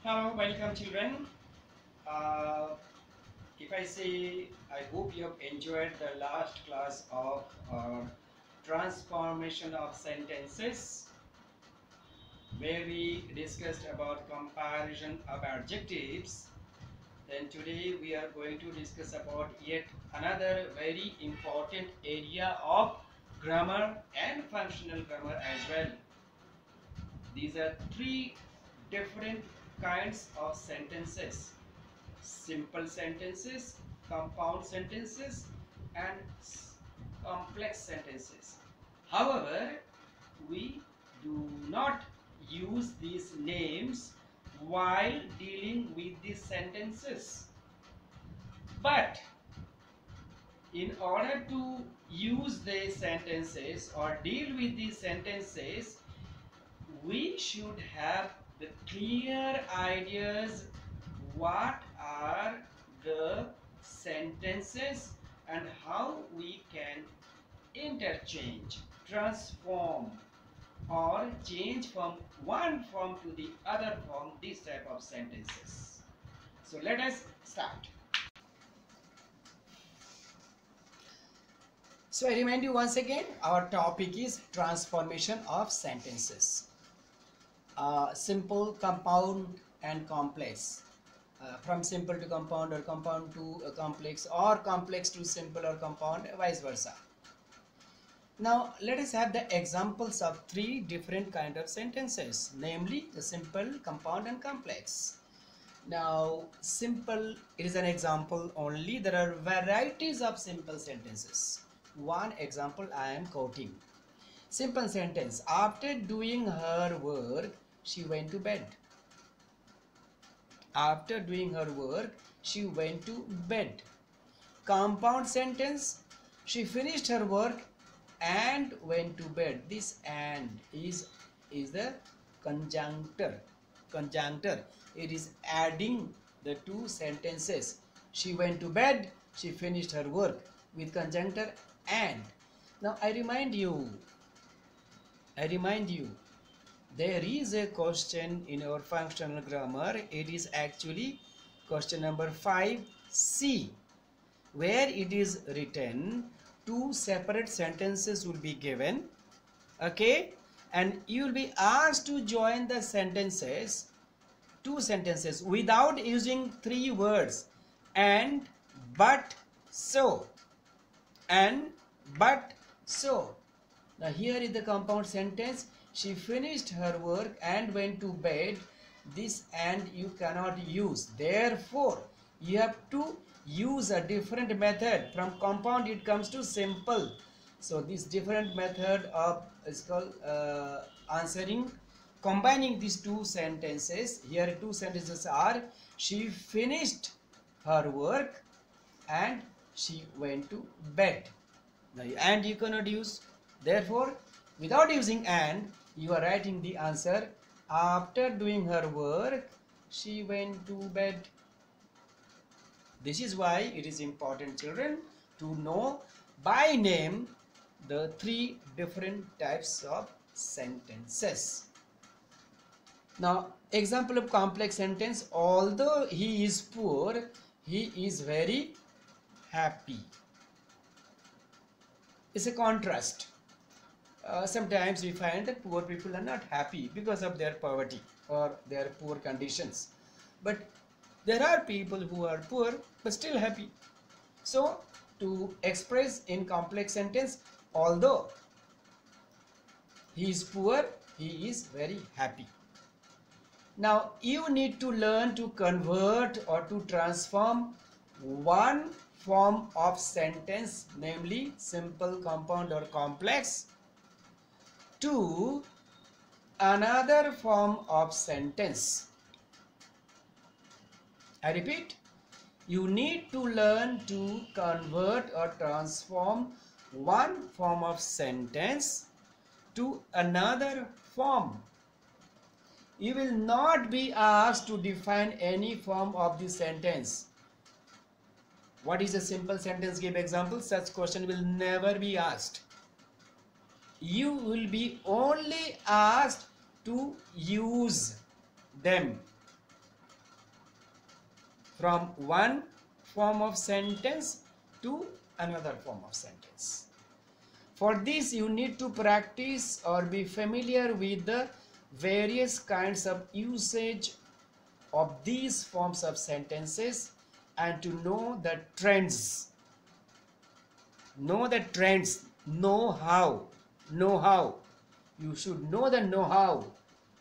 Hello, welcome children. Uh, if I say, I hope you have enjoyed the last class of transformation of sentences, where we discussed about comparison of adjectives. Then today we are going to discuss about yet another very important area of grammar and functional grammar as well. These are three different kinds of sentences: simple sentences, compound sentences, and complex sentences. However, we do not use these names while dealing with these sentences. But in order to use these sentences or deal with these sentences, we should have the clear ideas what are the sentences and how we can interchange, transform, or change from one form to the other form this type of sentences. So let us start. So I remind you once again, our topic is transformation of sentences. Simple, compound, and complex. From simple to compound, or compound to complex, or complex to simple or compound, vice versa. Now let us have the examples of three different kind of sentences, namely the simple, compound, and complex. Now simple, it is an example only. There are varieties of simple sentences. One example I am quoting. Simple sentence: after doing her work, she went to bed. After doing her work, she went to bed. Compound sentence: she finished her work and went to bed. This and is the conjunctor. Conjunctor. It is adding the two sentences. She went to bed, she finished her work, with conjunctor and. Now I remind you, there is a question in our functional grammar. It is actually question number 5C, where it is written two separate sentences will be given, okay, and you will be asked to join the sentences, two sentences, without using three words: and, but, so, and, but, so. Now here is the compound sentence: she finished her work and went to bed. This and you cannot use, therefore you have to use a different method. From compound it comes to simple. So this different method of is called answering, combining these two sentences. Here two sentences are: she finished her work and she went to bed. Now and you cannot use, therefore without using and, you are writing the answer: after doing her work, she went to bed. This is why it is important, children, to know by name the three different types of sentences. Now example of complex sentence: although he is poor, he is very happy. It's a contrast. Sometimes we find that poor people are not happy because of their poverty or their poor conditions, but there are people who are poor but still happy. So to express in complex sentence, although he is poor, he is very happy. Now you need to learn to convert or to transform one form of sentence, namely simple, compound, or complex, to another form of sentence. I repeat, you need to learn to convert or transform one form of sentence to another form. You will not be asked to define any form of the sentence. What is a simple sentence? Give example. Such question will never be asked. You will be only asked to use them. from one form of sentence to another form of sentence. For this, you need to practice or be familiar with the various kinds of usage of these forms of sentences and to know the trends. Know the trends, know how. You should know the know-how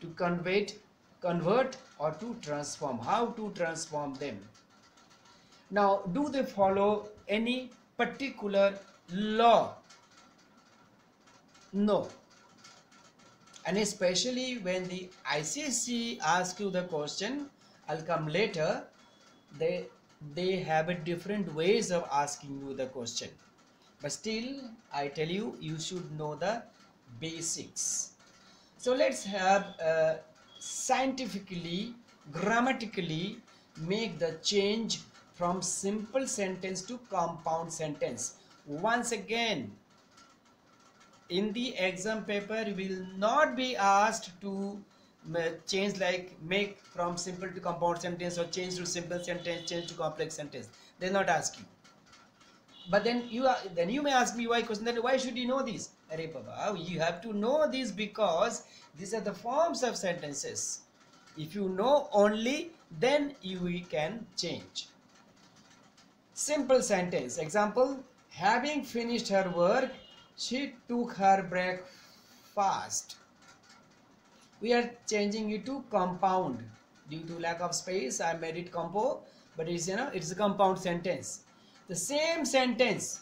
to convert or to transform, how to transform them. Now, do they follow any particular law? No. And especially when the ICSE asks you the question, I'll come later, they have a different ways of asking you the question. But still, I tell you, you should know the basics. So let's have scientifically, grammatically make the change from simple sentence to compound sentence. Once again, in the exam paper, you will not be asked to change, like make from simple to compound sentence or change to simple sentence, change to complex sentence. They'll not ask you. But then you may ask me why question, that why should you know this? Arey Baba, you have to know this because these are the forms of sentences. If you know only, then you can change. Simple sentence. Example, having finished her work, she took her breakfast. We are changing it to compound. Due to lack of space, I made it compo, but it's it's a compound sentence. The same sentence,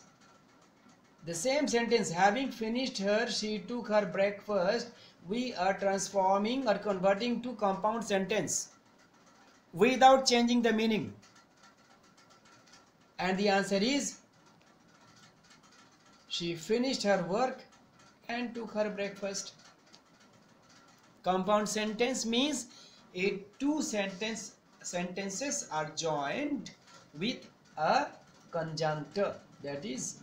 having finished her, she took her breakfast, we are transforming or converting to compound sentence without changing the meaning. And the answer is, she finished her work and took her breakfast. Compound sentence means two sentences are joined with a conjunctor, that is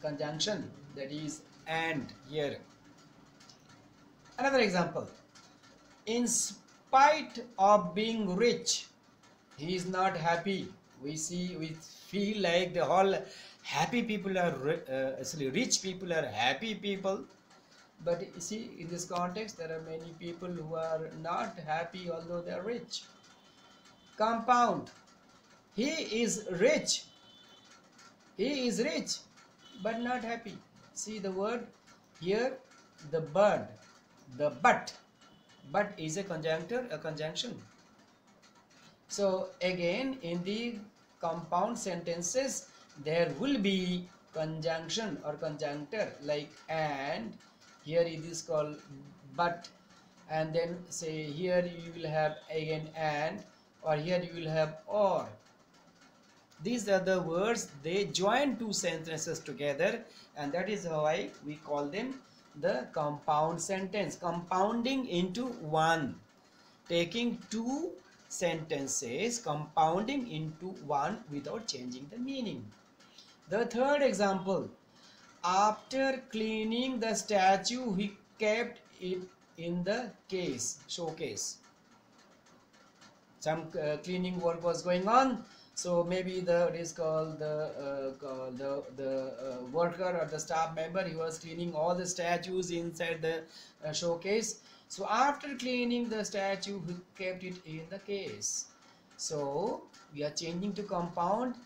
conjunction, that is and here. Another example, in spite of being rich, he is not happy. We feel like the whole happy people are actually rich people are happy people, but you see, in this context there are many people who are not happy although they are rich. Compound, he is rich but not happy. See the word here, the but is a conjunction. So again, in the compound sentences there will be conjunction or conjunctor, like and, here it is called but, and then say here you will have again and, or here you will have or. These are the words, they join two sentences together, and that is why we call them the compound sentence. Compounding into one, taking two sentences, compounding into one without changing the meaning. The third example, after cleaning the statue, he kept it in the showcase. Some cleaning work was going on, so maybe it is called the worker or the staff member, he was cleaning all the statues inside the showcase. So after cleaning the statue, he kept it in the case. So we are changing to compound.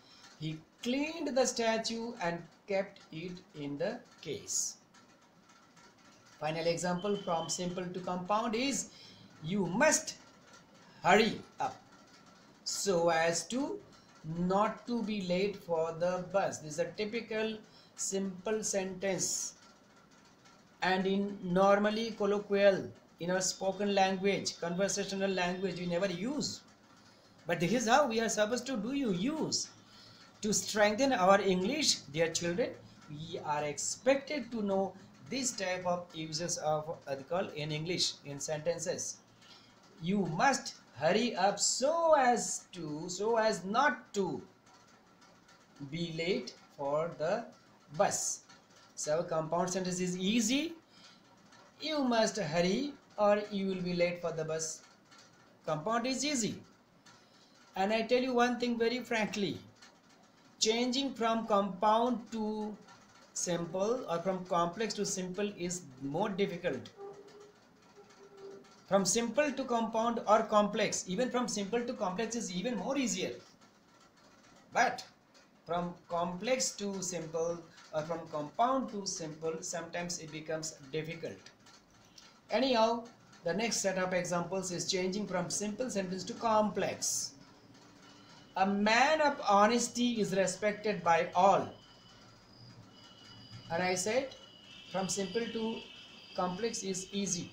He cleaned the statue and kept it in the case. Final example from simple to compound is, you must hurry up so as to not to be late for the bus. This is a typical simple sentence, and in normally colloquial, in our spoken language, conversational language, we never use, but this is how we are supposed to use. To strengthen our English, dear children, we are expected to know this type of uses of in English in sentences. You must hurry up so as not to be late for the bus. So compound sentence is easy. You must hurry or you will be late for the bus. Compound is easy. And I tell you one thing very frankly, changing from compound to simple or from complex to simple is more difficult. From simple to compound or complex, even from simple to complex is even more easier. But from complex to simple or from compound to simple, sometimes it becomes difficult. Anyhow, the next set of examples is changing from simple sentence to complex. A man of honesty is respected by all. And I said from simple to complex is easy.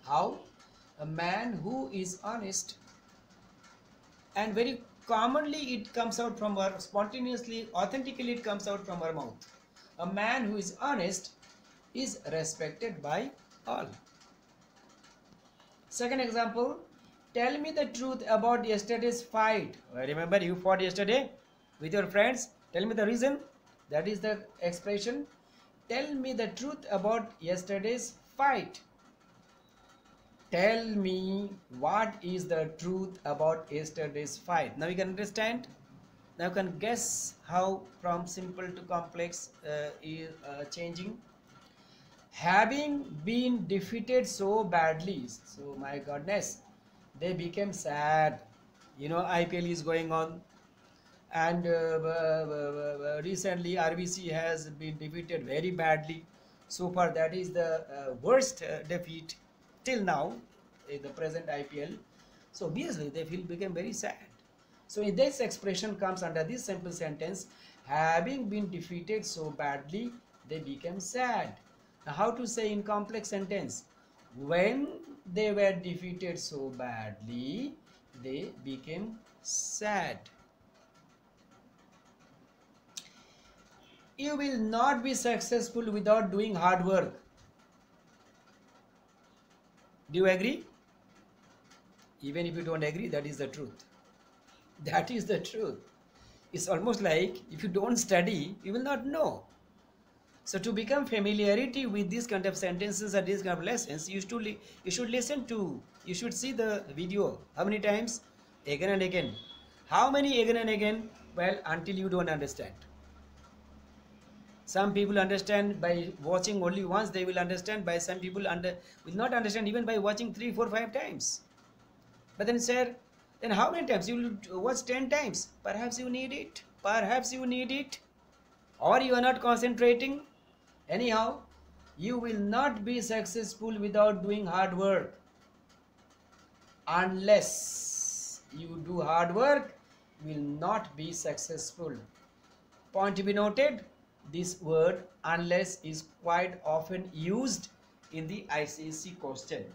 How? A man who is honest, and very commonly it comes out from our, spontaneously, authentically it comes out from our mouth. A man who is honest is respected by all. Second example, tell me the truth about yesterday's fight. Remember you fought yesterday with your friends? Tell me the reason. That is the expression. Tell me the truth about yesterday's fight. Tell me what is the truth about yesterday's fight. Now you can understand. Now you can guess how from simple to complex is changing. Having been defeated so badly, so my goodness, they became sad. You know, IPL is going on, and recently RBC has been defeated very badly. So far, that is the worst defeat till now in the present IPL. So obviously, they feel became very sad. So in this expression comes under this simple sentence: having been defeated so badly, they became sad. Now, how to say in complex sentence? When they were defeated so badly, they became sad. You will not be successful without doing hard work. Do you agree? Even if you don't agree, that is the truth. That is the truth. It's almost like if you don't study, you will not know. So to become familiarity with these kind of sentences or these kind of lessons, you should listen to, you should see the video. How many times? Again and again. How many again and again? Well, until you don't understand. Some people understand by watching only once, they will understand. By some people will not understand even by watching 3, 4, 5 times. But then sir, then how many times? You will watch 10 times. Perhaps you need it. Perhaps you need it. Or you are not concentrating. Anyhow, you will not be successful without doing hard work. Unless you do hard work, you will not be successful. Point to be noted, this word unless is quite often used in the ICSE question.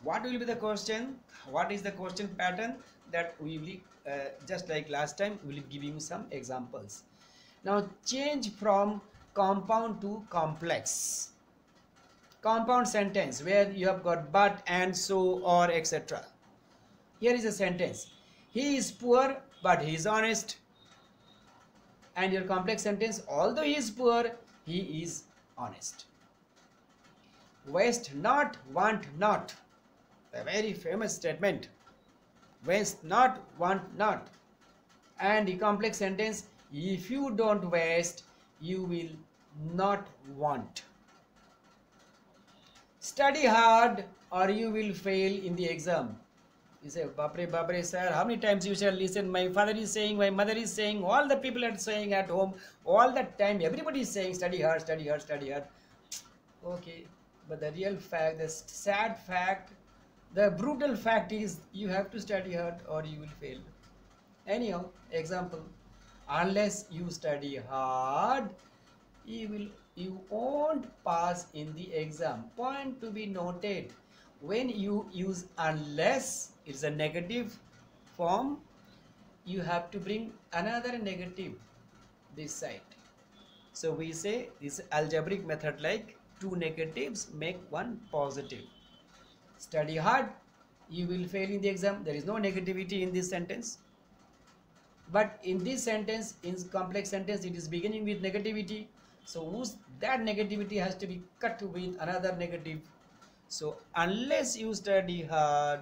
What will be the question? What is the question pattern? That we will, just like last time, we will give you some examples. Now change from compound to complex. Compound sentence where you have got but, and, so, or, etc. Here is a sentence. He is poor but he is honest. And your complex sentence, although he is poor, he is honest. Waste not, want not. A very famous statement. Waste not, want not. And the complex sentence, if you don't waste, you will not want. Study hard or you will fail in the exam. You say, Bapre, sir, how many times you shall listen? My father is saying, my mother is saying, all the people are saying at home, all the time, everybody is saying, study hard, study hard, study hard. Okay, but the real fact, the sad fact, the brutal fact is, you have to study hard or you will fail. Anyhow, example, unless you study hard, you won't pass in the exam. Point to be noted, when you use unless, it's a negative form, you have to bring another negative this side. So we say this algebraic method, like two negatives make one positive. Study hard, you will fail in the exam. There is no negativity in this sentence. But in this sentence, in complex sentence, it is beginning with negativity. So that negativity has to be cut with another negative. So unless you study hard,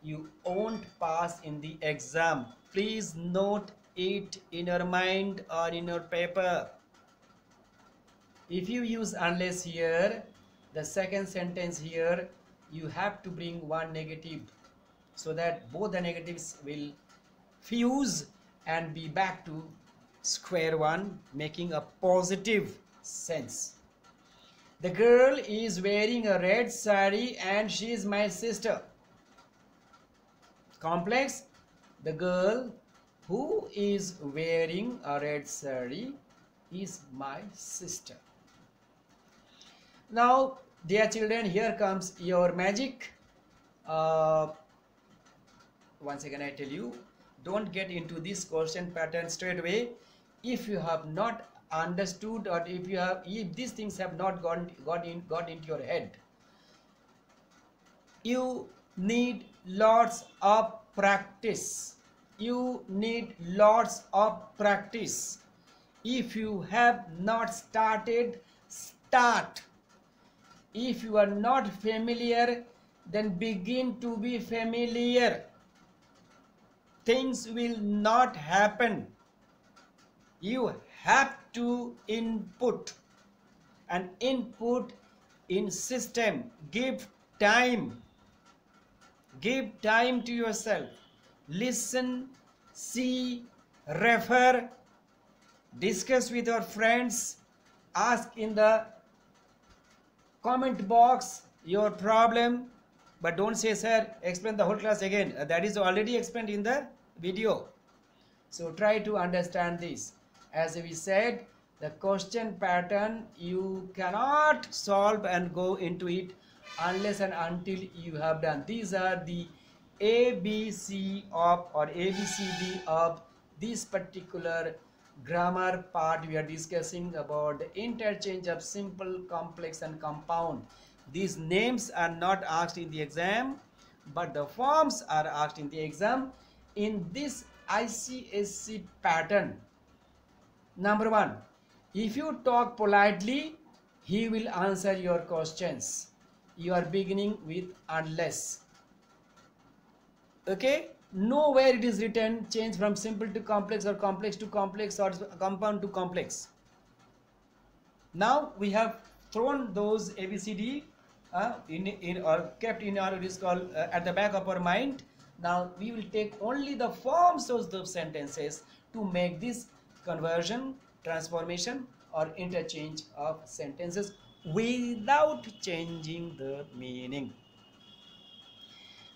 you won't pass in the exam. Please note it in your mind or in your paper. If you use unless here, the second sentence here, you have to bring one negative so that both the negatives will fuse and be back to square one, making a positive sense. The girl is wearing a red sari and she is my sister. Complex. The girl who is wearing a red sari is my sister. Now, dear children, here comes your magic. Once again I tell you, don't get into this question pattern straight away. If you have not understood, or if these things have not got into your head, you need lots of practice. You need lots of practice. If you have not started, start. If you are not familiar, then begin to be familiar. Things will not happen. You have to input and input in system. Give time. Give time to yourself. Listen, see, refer, discuss with your friends, ask in the comment box your problem, but don't say, sir, explain the whole class again. That is already explained in the video. So try to understand this. As we said, the question pattern you cannot solve and go into it unless and until you have done. These are the ABC of, or ABCD of this particular grammar part. We are discussing about the interchange of simple, complex and compound. These names are not asked in the exam, but the forms are asked in the exam. In this ICSE pattern, number 1, if you talk politely, he will answer your questions. You are beginning with unless. Okay, nowhere it is written change from simple to complex or complex to complex or compound to complex. Now we have thrown those ABCD in or kept in our, it is called at the back of our mind. Now we will take only the forms of those sentences to make this conversion, transformation or interchange of sentences without changing the meaning.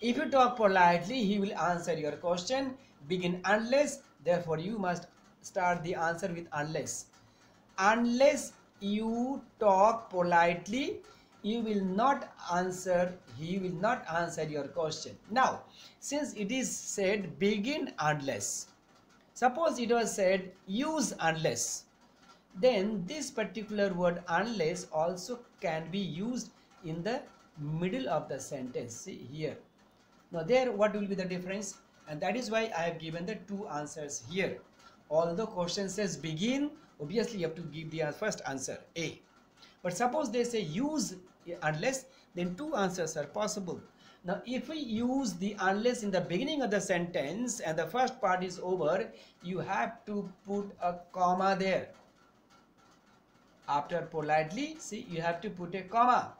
If you talk politely, he will answer your question. Begin unless, therefore you must start the answer with unless. Unless you talk politely, you will not answer, he will not answer your question. Now, since it is said begin unless, suppose it was said use unless, then this particular word unless also can be used in the middle of the sentence. See here. Now there, what will be the difference? And that is why I have given the two answers here. Although question says begin, obviously you have to give the first answer, A. But suppose they say use unless, then two answers are possible. Now if we use the unless in the beginning of the sentence and the first part is over, you have to put a comma there. After politely, see, you have to put a comma.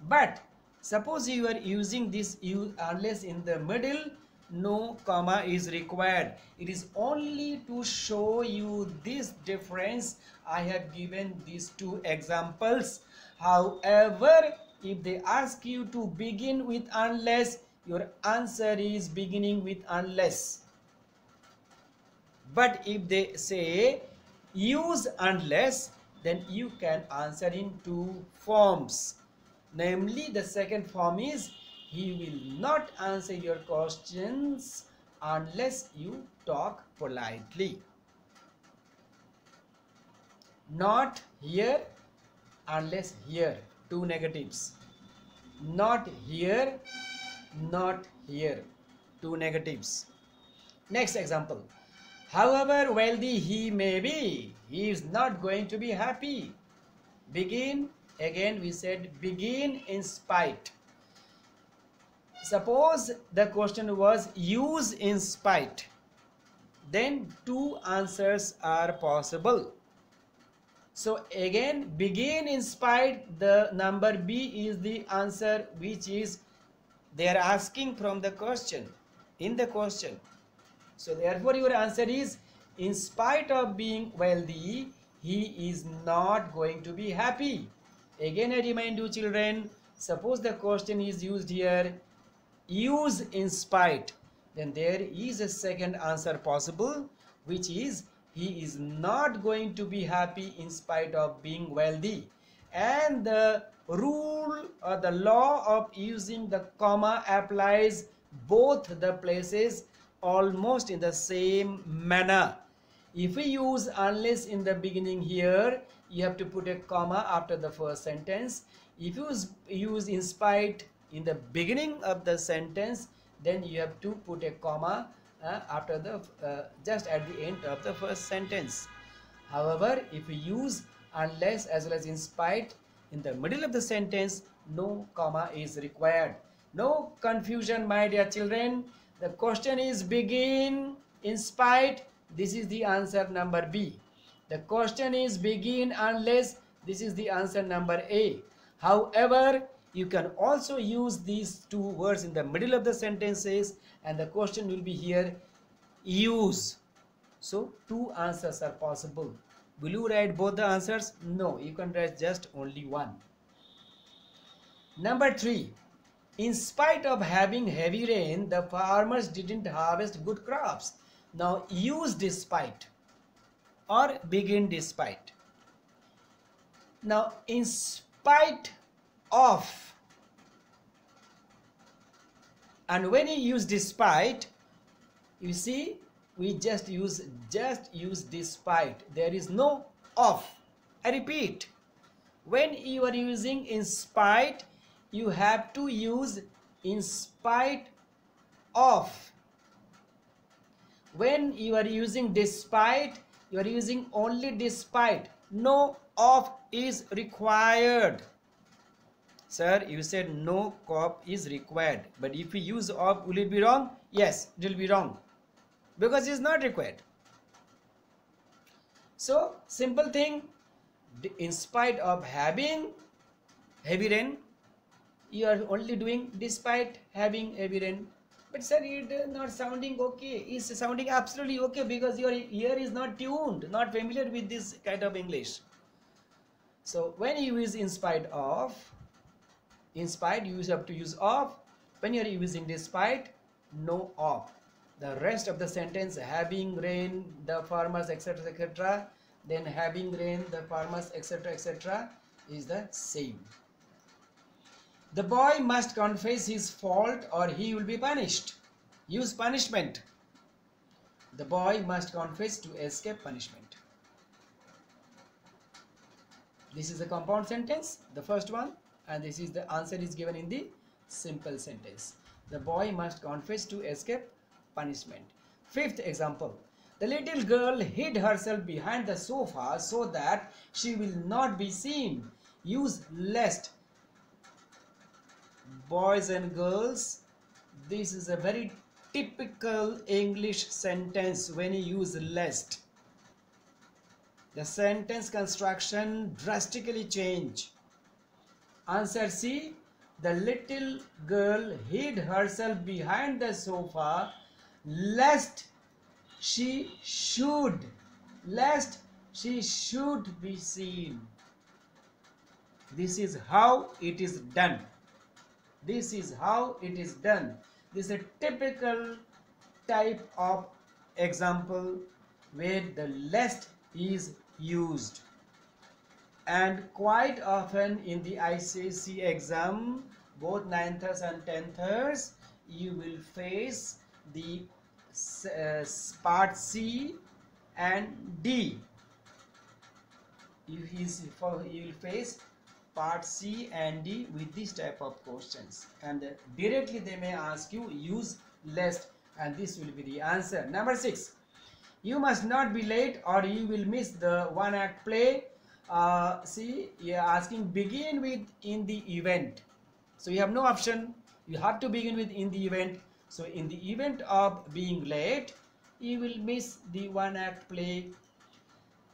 But suppose you are using this unless in the middle, no comma is required. It is only to show you this difference. I have given these two examples. However, if they ask you to begin with unless, your answer is beginning with unless. But if they say use unless, then you can answer in two forms. Namely, the second form is he will not answer your questions unless you talk politely. Not here, unless here. Two negatives. Not here, not here. Two negatives. Next example. However wealthy he may be, he is not going to be happy. Begin. Again we said begin in spite. Suppose the question was use in spite, then two answers are possible. So again, begin in spite, the number B is the answer, which is they are asking from the question, in the question. So therefore your answer is, in spite of being wealthy, he is not going to be happy. Again I remind you children, suppose the question is used here, use in spite, then there is a second answer possible, which is he is not going to be happy in spite of being wealthy. And the rule or the law of using the comma applies both the places almost in the same manner. If we use unless in the beginning here, you have to put a comma after the first sentence. If you use in spite in the beginning of the sentence, then you have to put a comma after the just at the end of the first sentence. However, if we use unless as well as in spite in the middle of the sentence, no comma is required. No confusion, my dear children. The question is begin in spite. This is the answer number B. The question is begin unless. This is the answer number A. However, you can also use these two words in the middle of the sentences and the question will be here use. So two answers are possible. Will you write both the answers? No, you can write just only one. Number 3. In spite of having heavy rain, the farmers didn't harvest good crops. Now use despite or begin despite. Now in spite of, and when you use despite, you see we just use despite. There is no of. I repeat, when you are using in spite, you have to use in spite of. When you are using despite, you are using only despite. No of is required. Sir, you said no cop is required, but if we use of, will it be wrong? Yes, it will be wrong because it is not required. So simple thing, in spite of having heavy rain, you are only doing despite having heavy rain. But sir, it is not sounding okay. It's sounding absolutely okay because your ear is not tuned, not familiar with this kind of English. So when you use in spite of, in spite you have to use of. When you are using despite, no of. The rest of the sentence, having rain, the farmers, etc., etc., then having rain, the farmers, etc., etc., is the same. The boy must confess his fault or he will be punished. Use punishment. The boy must confess to escape punishment. This is a compound sentence, the first one, and this is the answer is given in the simple sentence. The boy must confess to escape punishment. Fifth example. The little girl hid herself behind the sofa so that she will not be seen. Use lest. Boys and girls, this is a very typical English sentence when you use lest. The sentence construction drastically change. Answer C. The little girl hid herself behind the sofa lest she should be seen. This is how it is done. This is how it is done. This is a typical type of example where the lest is used. And quite often in the ICSE exam, both 9thers and 10thers, you will face the part C and D. You will face part C and D with this type of questions, and directly they may ask you use lest, and this will be the answer. Number 6. You must not be late or you will miss the one act play. See, you are asking begin with in the event. So you have no option. You have to begin with in the event. So in the event of being late, you will miss the one act play.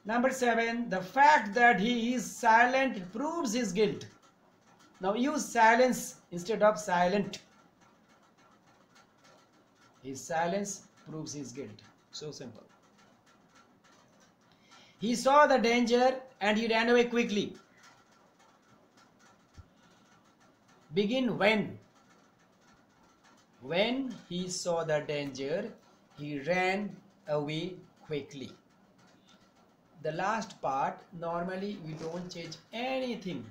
Number 7, the fact that he is silent proves his guilt. Now use silence instead of silent. His silence proves his guilt. So simple. He saw the danger and he ran away quickly. Begin when. When he saw the danger, he ran away quickly. The last part, normally we don't change anything.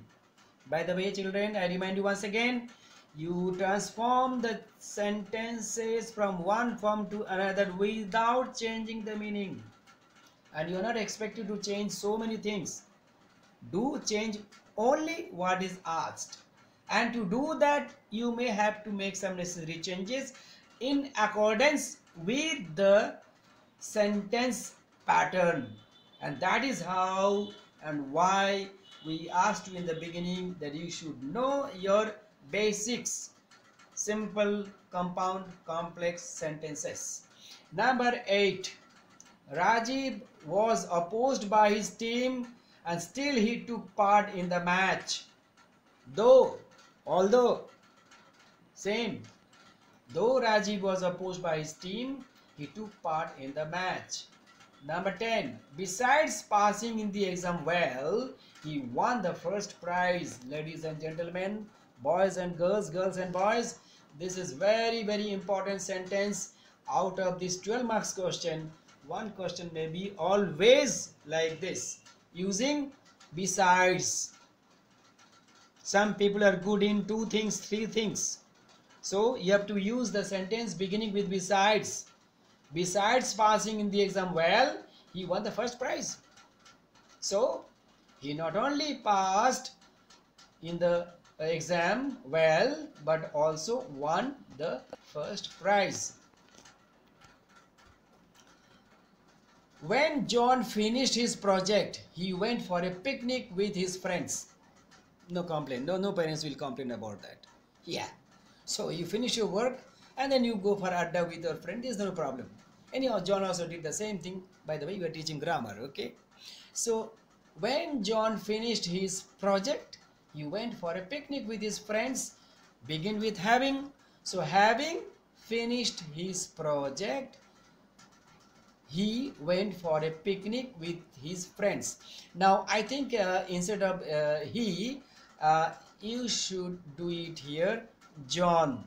By the way, children, I remind you once again, you transform the sentences from one form to another without changing the meaning. And you are not expected to change so many things. Do change only what is asked. And to do that, you may have to make some necessary changes in accordance with the sentence pattern. And that is how and why we asked you in the beginning that you should know your basics, simple, compound, complex sentences. Number 8, Rajiv was opposed by his team and still he took part in the match. Although Rajiv was opposed by his team, he took part in the match. Number 10, besides passing in the exam well, he won the first prize. Ladies and gentlemen, boys and girls, girls and boys, this is very, very important sentence. Out of this 12 marks question, one question may be always like this, using besides. Some people are good in 2 things, 3 things. So you have to use the sentence beginning with besides. Besides passing in the exam well, he won the first prize. So he not only passed in the exam well, but also won the first prize. When John finished his project, he went for a picnic with his friends. No complaint. No parents will complain about that. Yeah. So you finish your work and then you go for adda with your friend. There's no problem. Anyhow, John also did the same thing. By the way, you are teaching grammar, okay? So when John finished his project, he went for a picnic with his friends. Begin with having. So having finished his project, he went for a picnic with his friends. Now I think instead of he, you should do it here, John.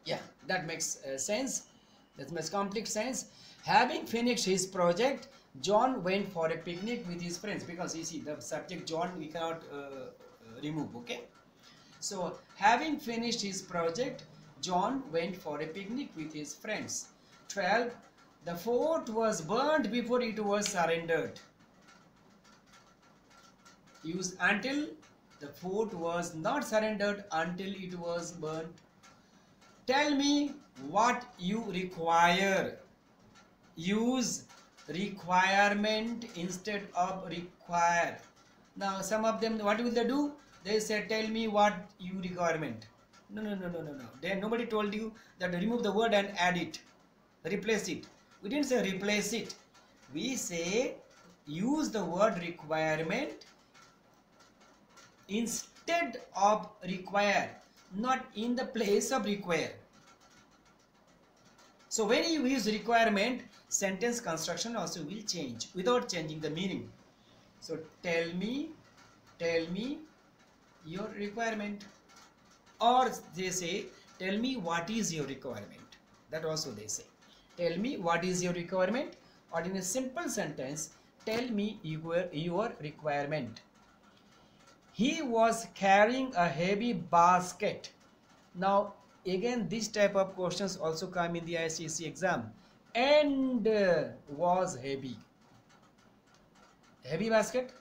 Yeah, that makes sense. That makes complete sense. Having finished his project, John went for a picnic with his friends, because you see the subject John we cannot remove, okay? So having finished his project, John went for a picnic with his friends. 12. The fort was burnt before it was surrendered. Use until. The fort was not surrendered until it was burnt. Tell me what you require. Use requirement instead of require. Now some of them, what will they do? They say, tell me what you requirement. No. Then nobody told you that remove the word and add it, replace it. We didn't say replace it. We say use the word requirement instead of require, not in the place of require. So when you use requirement, sentence construction also will change without changing the meaning. So tell me your requirement, or they say tell me what is your requirement. That also they say, tell me what is your requirement, or in a simple sentence, tell me your requirement. He was carrying a heavy basket. Now again, this type of questions also come in the ICSE exam. And was heavy. Heavy basket,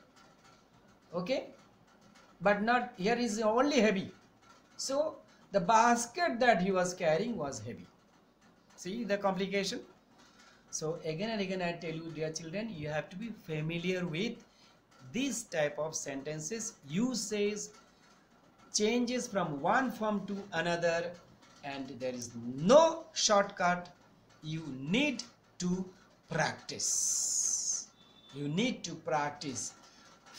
okay, but not here is only heavy. So the basket that he was carrying was heavy. See the complication. So again and again I tell you, dear children, you have to be familiar with this type of sentences, uses, changes from one form to another, and there is no shortcut. You need to practice. You need to practice.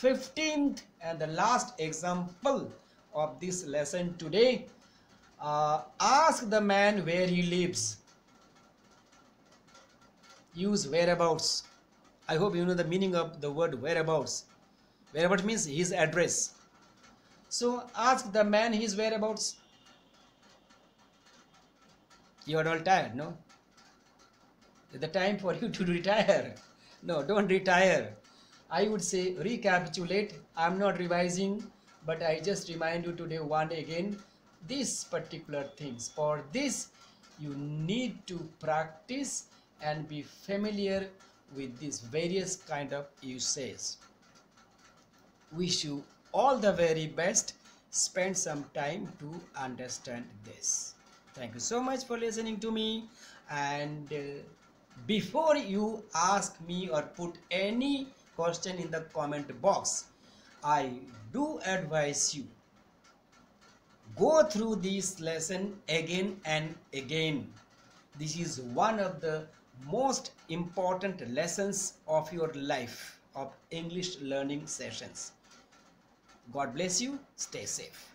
15th and the last example of this lesson today. Ask the man where he lives. Use whereabouts. I hope you know the meaning of the word whereabouts. Whereabouts means his address. So ask the man his whereabouts. You are all tired, no? It's the time for you to retire. No, don't retire. I would say recapitulate. I'm not revising, but I just remind you today one again these particular things. For this, you need to practice and be familiar with these various kind of usages. Wish you all the very best. Spend some time to understand this. Thank you so much for listening to me. And before you ask me or put any question in the comment box, I do advise you, go through this lesson again and again. This is one of the most important lessons of your life of English learning sessions. God bless you. Stay safe.